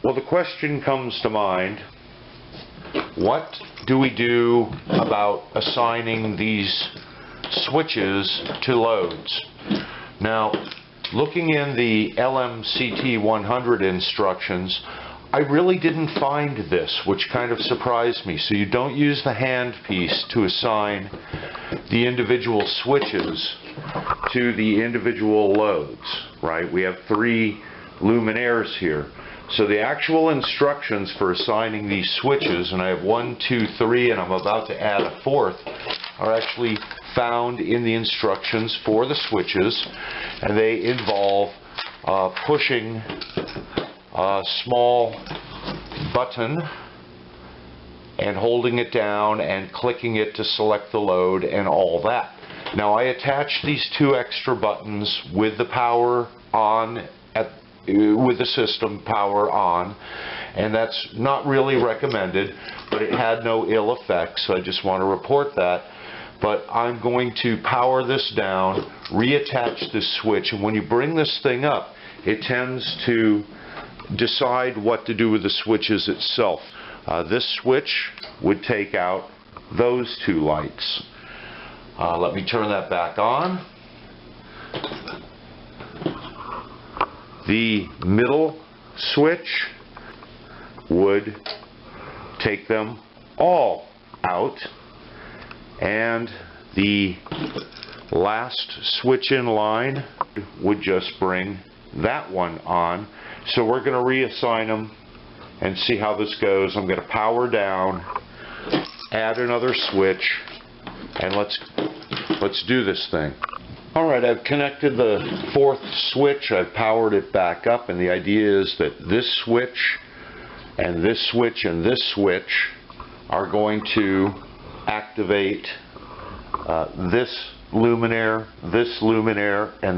Well, the question comes to mind, what do we do about assigning these switches to loads? Now, looking in the LMCT-100 instructions, I really didn't find this, which kind of surprised me. So you don't use the handpiece to assign the individual switches to the individual loads, right? We have 3 luminaires here. So the actual instructions for assigning these switches, and I have 1, 2, 3, and I'm about to add a 4th, are actually found in the instructions for the switches, and they involve pushing a small button and holding it down and clicking it to select the load and all that. Now, I attached these 2 extra buttons with the power on, with the system power on, and that's not really recommended, but it had no ill effects, so I just want to report that. But I'm going to power this down, reattach this switch, and when you bring this thing up, it tends to decide what to do with the switches itself. This switch would take out those 2 lights. Let me turn that back on. The middle switch would take them all out, and the last switch in line would just bring that one on. So we're going to reassign them and see how this goes. I'm going to power down, add another switch, and let's do this thing. Alright, I've connected the 4th switch, I've powered it back up, and the idea is that this switch and this switch and this switch are going to activate this luminaire, and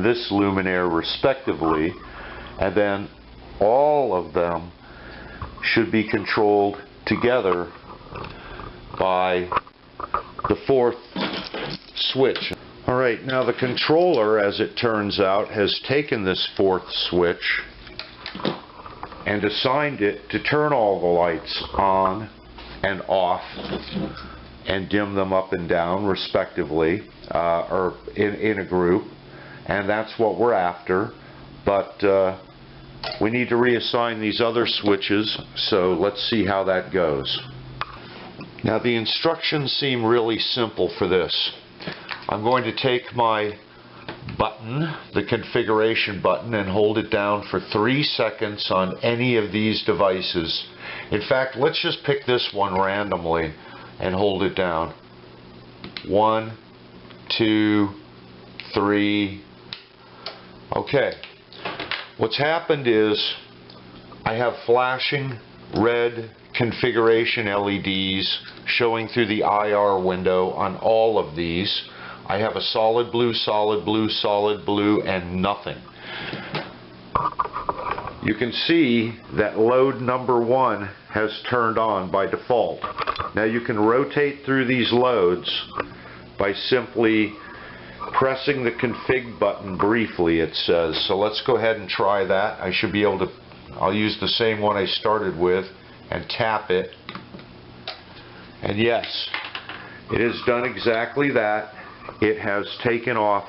this luminaire respectively, and then all of them should be controlled together by the 4th switch. Alright, now the controller, as it turns out, has taken this 4th switch and assigned it to turn all the lights on and off and dim them up and down respectively, or in a group, and that's what we're after. But we need to reassign these other switches, so let's see how that goes. Now, the instructions seem really simple for this. I'm going to take my button, the configuration button, and hold it down for 3 seconds on any of these devices. In fact, let's just pick this one randomly and hold it down. 1, 2, 3. Okay. What's happened is I have flashing red configuration LEDs showing through the IR window on all of these. I have a solid blue, solid blue, solid blue, and nothing. You can see that load number 1 has turned on by default. Now you can rotate through these loads by simply pressing the config button briefly, it says. So let's go ahead and try that. I should be able to, I'll use the same one I started with and tap it. And yes, it has done exactly that. It has taken off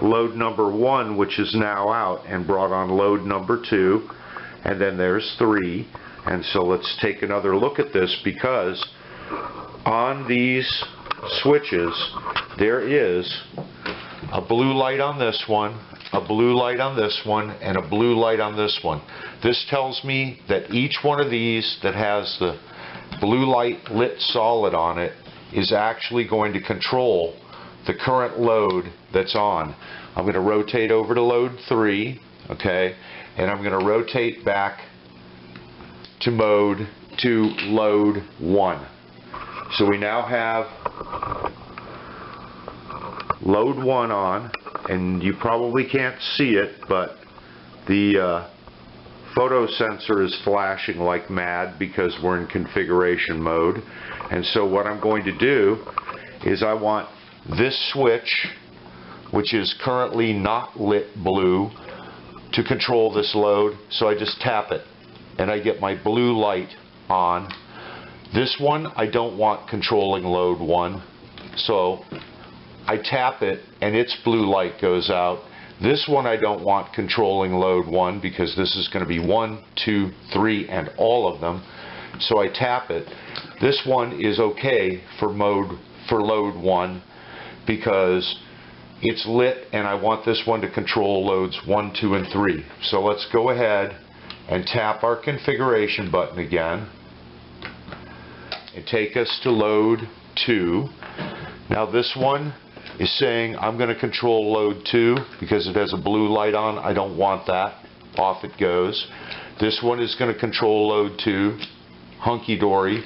load number 1, which is now out, and brought on load number 2, and then there's 3. And so let's take another look at this, because on these switches there is a blue light on this one, a blue light on this one, and a blue light on this one. This tells me that each one of these that has the blue light lit solid on it is actually going to control the current load that's on. I'm going to rotate over to load 3, okay, and I'm going to rotate back to load 1. So we now have load 1 on, and you probably can't see it, but the photo sensor is flashing like mad because we're in configuration mode. And so what I'm going to do is I want this switch, which is currently not lit blue, to control this load. So I just tap it. and I get my blue light on. This one I don't want controlling load 1, so I tap it and its blue light goes out. This one I don't want controlling load 1 because this is going to be 1, 2, 3 and all of them. So I tap it. This one is okay for load 1 because it's lit and I want this one to control loads 1, 2 and 3. So let's go ahead and tap our configuration button again and take us to load 2. Now this one is saying I'm going to control load 2 because it has a blue light on. I don't want that. Off it goes. This one is going to control load 2. Hunky dory.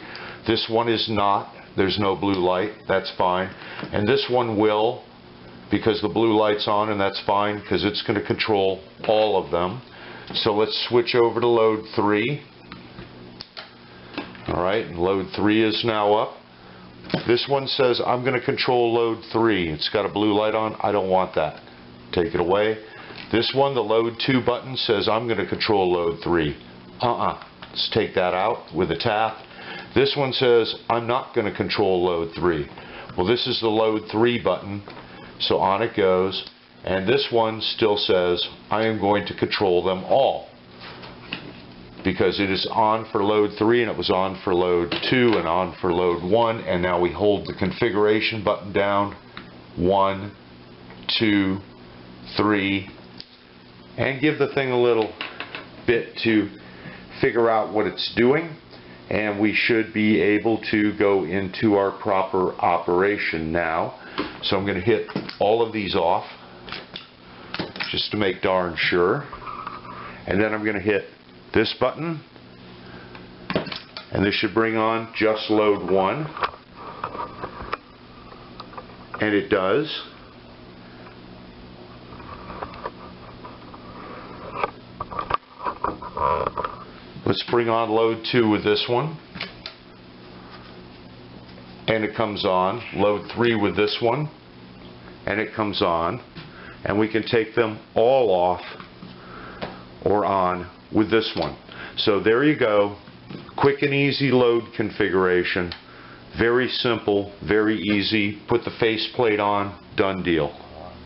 This one is not. There's no blue light. That's fine. And this one will, because the blue light's on, and that's fine because it's going to control all of them. So let's switch over to load 3. Alright, load 3 is now up. This one says I'm going to control load 3. It's got a blue light on. I don't want that. Take it away. This one, the load 2 button, says I'm going to control load 3. Let's take that out with a tap. This one says I'm not going to control load 3. Well, this is the load 3 button, so on it goes. And this one still says I am going to control them all, because it is on for load 3 and it was on for load 2 and on for load 1, and now we hold the configuration button down. 1, 2, 3, and give the thing a little bit to figure out what it's doing, and we should be able to go into our proper operation now. So I'm going to hit all of these off just to make darn sure, and then I'm going to hit this button, and this should bring on just load 1, and it does. Let's bring on load 2 with this one, and it comes on. Load 3 with this one, and it comes on, and we can take them all off or on with this one. So there you go. Quick and easy load configuration. Very simple, very easy. Put the faceplate on, done deal.